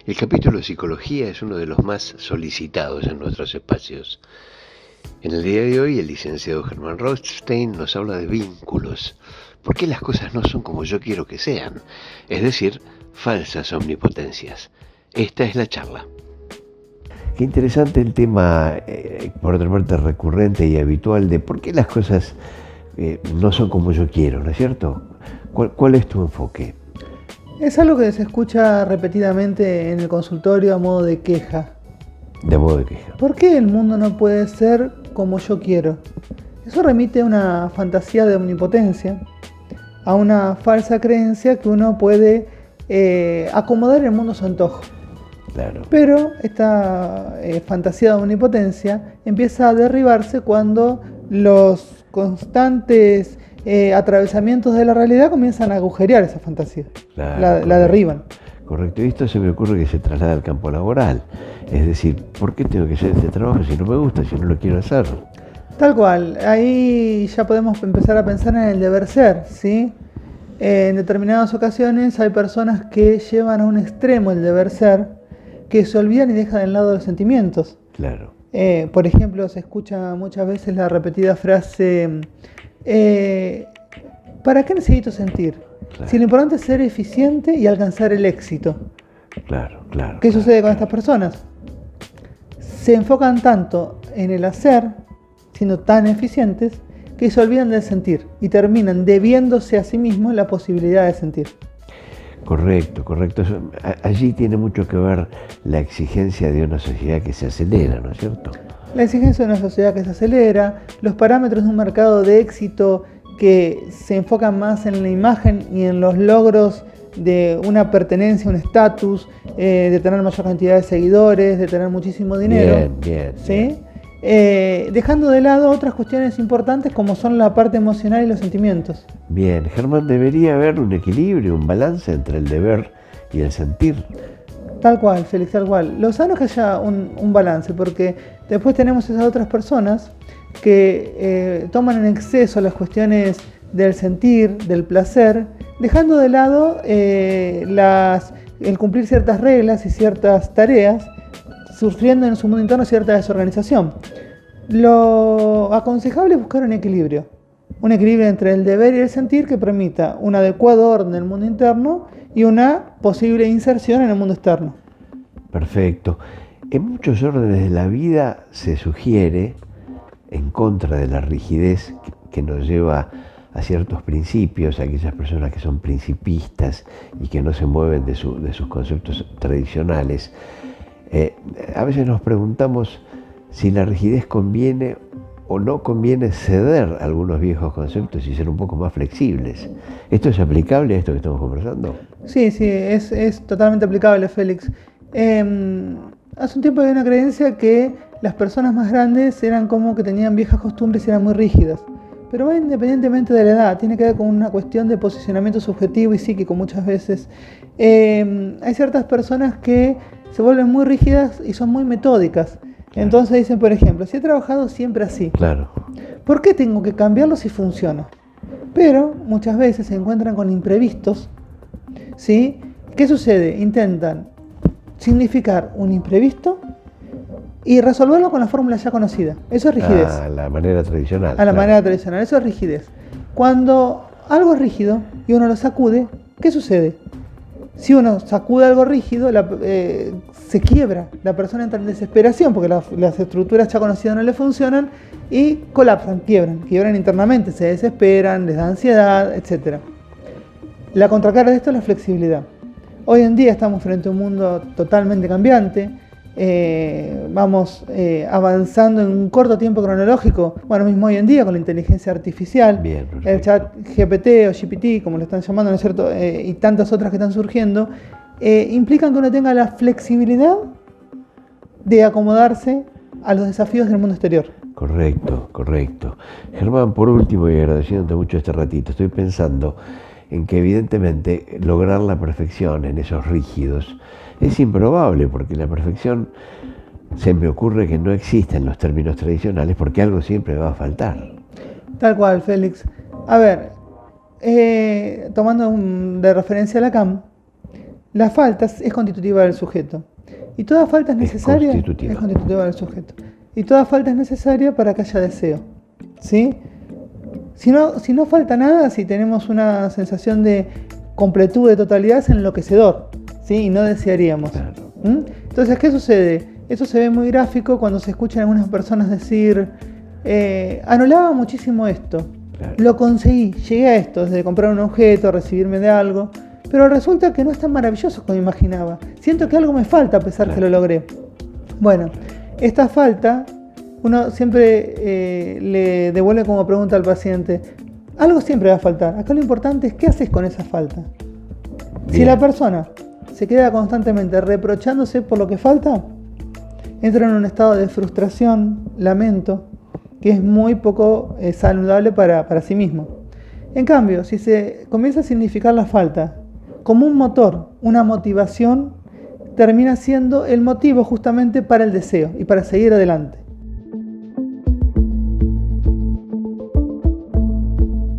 El capítulo de psicología es uno de los más solicitados en nuestros espacios. En el día de hoy, el licenciado Germán Rothstein nos habla de vínculos. ¿Por qué las cosas no son como yo quiero que sean? Es decir, falsas omnipotencias. Esta es la charla. Qué interesante el tema, por otra parte, recurrente y habitual de por qué las cosas no son como yo quiero, ¿no es cierto? ¿Cuál es tu enfoque? Es algo que se escucha repetidamente en el consultorio a modo de queja. De modo de queja. ¿Por qué el mundo no puede ser como yo quiero? Eso remite a una fantasía de omnipotencia, a una falsa creencia que uno puede acomodar el mundo a su antojo. Claro. Pero esta fantasía de omnipotencia empieza a derribarse cuando los constantes atravesamientos de la realidad comienzan a agujerear esa fantasía, Claro, la derriban. Correcto, y esto se me ocurre que se traslada al campo laboral. Es decir, ¿por qué tengo que hacer este trabajo si no me gusta, si no lo quiero hacer? Tal cual, ahí ya podemos empezar a pensar en el deber ser, ¿sí? En determinadas ocasiones hay personas que llevan a un extremo el deber ser, que se olvidan y dejan de lado los sentimientos. Claro. Por ejemplo, se escucha muchas veces la repetida frase, ¿para qué necesito sentir? Claro. Si lo importante es ser eficiente y alcanzar el éxito. Claro. ¿Qué sucede con estas personas? Se enfocan tanto en el hacer, siendo tan eficientes, que se olvidan del sentir y terminan debiéndose a sí mismos la posibilidad de sentir. Correcto. Allí tiene mucho que ver la exigencia de una sociedad que se acelera, ¿no es cierto? La exigencia de una sociedad que se acelera, los parámetros de un mercado de éxito que se enfocan más en la imagen y en los logros de una pertenencia, un estatus, de tener mayor cantidad de seguidores, de tener muchísimo dinero. Bien. ¿Sí? Dejando de lado otras cuestiones importantes como son la parte emocional y los sentimientos. Bien, Germán, debería haber un equilibrio, un balance entre el deber y el sentir. Tal cual, Félix, tal cual. Lo sano es que haya un balance, porque después tenemos esas otras personas que toman en exceso las cuestiones del sentir, del placer, dejando de lado el cumplir ciertas reglas y ciertas tareas, sufriendo en su mundo interno cierta desorganización. Lo aconsejable es buscar un equilibrio entre el deber y el sentir que permita un adecuado orden en el mundo interno y una posible inserción en el mundo externo. Perfecto. En muchos órdenes de la vida se sugiere, en contra de la rigidez que nos lleva a ciertos principios, a aquellas personas que son principistas y que no se mueven de sus conceptos tradicionales, a veces nos preguntamos si la rigidez conviene o no conviene ceder a algunos viejos conceptos y ser un poco más flexibles. ¿Esto es aplicable a esto que estamos conversando? Sí, es totalmente aplicable, Félix. Hace un tiempo había una creencia que las personas más grandes eran como que tenían viejas costumbres y eran muy rígidas. Pero va independientemente de la edad, tiene que ver con una cuestión de posicionamiento subjetivo y psíquico muchas veces. Hay ciertas personas que se vuelven muy rígidas y son muy metódicas. Entonces dicen, por ejemplo, si he trabajado siempre así, Claro. ¿por qué tengo que cambiarlo si funciona? Pero muchas veces se encuentran con imprevistos, ¿sí? ¿Qué sucede? Intentan significar un imprevisto y resolverlo con la fórmula ya conocida. Eso es rigidez. A la manera tradicional. A la manera tradicional, eso es rigidez. Cuando algo es rígido y uno lo sacude, ¿qué sucede? Si uno sacude algo rígido, se quiebra, la persona entra en desesperación porque las estructuras ya conocidas no le funcionan y colapsan, quiebran internamente, se desesperan, les da ansiedad, etc. La contracara de esto es la flexibilidad. Hoy en día estamos frente a un mundo totalmente cambiante, vamos avanzando en un corto tiempo cronológico, bueno, mismo hoy en día con la inteligencia artificial, Bien, el chat GPT o GPT, como lo están llamando, ¿no es cierto? Y tantas otras que están surgiendo, implican que uno tenga la flexibilidad de acomodarse a los desafíos del mundo exterior. Correcto. Germán, por último, y agradeciéndote mucho este ratito, estoy pensando en que evidentemente lograr la perfección en esos rígidos es improbable, porque la perfección se me ocurre que no existe en los términos tradicionales, porque algo siempre va a faltar. Tal cual, Félix. A ver, tomando de referencia a Lacan, la falta es constitutiva del sujeto. Y toda falta es necesaria. Constitutiva. Es constitutiva del sujeto. Y toda falta es necesaria para que haya deseo. ¿Sí? Si no falta nada, si tenemos una sensación de completud, de totalidad, es enloquecedor. ¿Sí? Y no desearíamos. Claro. Entonces, ¿qué sucede? Eso se ve muy gráfico cuando se escuchan algunas personas decir, anulaba muchísimo esto. Claro. Lo conseguí, llegué a esto, desde comprar un objeto, recibirme de algo, pero resulta que no es tan maravilloso como imaginaba. Siento que algo me falta a pesar que lo logré. Bueno, esta falta, uno siempre le devuelve como pregunta al paciente, algo siempre va a faltar. Acá lo importante es qué haces con esa falta. Bien. Si la persona se queda constantemente reprochándose por lo que falta, entra en un estado de frustración, lamento, que es muy poco saludable para sí mismo. En cambio, si se comienza a significar la falta como un motor, una motivación, termina siendo el motivo justamente para el deseo y para seguir adelante.